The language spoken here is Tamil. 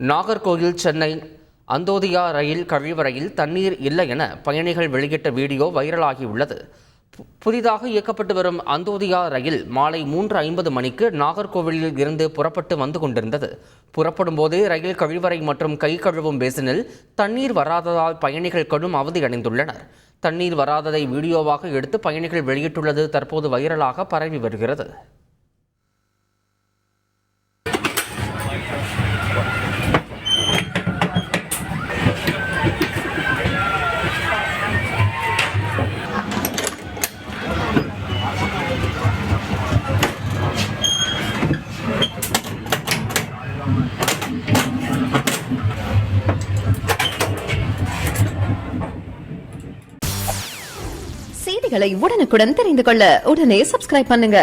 நாகர்கோவில் சென்னை அந்தோதியா ரயில் கழிவறையில் தண்ணீர் இல்லை என பயணிகள் வெளியிட்ட வீடியோ வைரலாகியுள்ளது. புதிதாக இயக்கப்பட்டு வரும் அந்தோதியா ரயில் மாலை 3:50 மணிக்கு நாகர்கோவிலில் இருந்து புறப்பட்டு வந்து கொண்டிருந்தது. புறப்படும் போது ரயில் கழிவறை மற்றும் கை கழுவும் பேசினில் தண்ணீர் வராததால் பயணிகள் கடும் அவதியடைந்துள்ளனர். தண்ணீர் வராததை வீடியோவாக எடுத்து பயணிகள் வெளியிட்டுள்ளது தற்போது வைரலாக பரவி வருகிறது. செய்திகளை உடனுக்குடன் தெரிந்து கொள்ள உடனே சப்ஸ்கிரைப் பண்ணுங்க.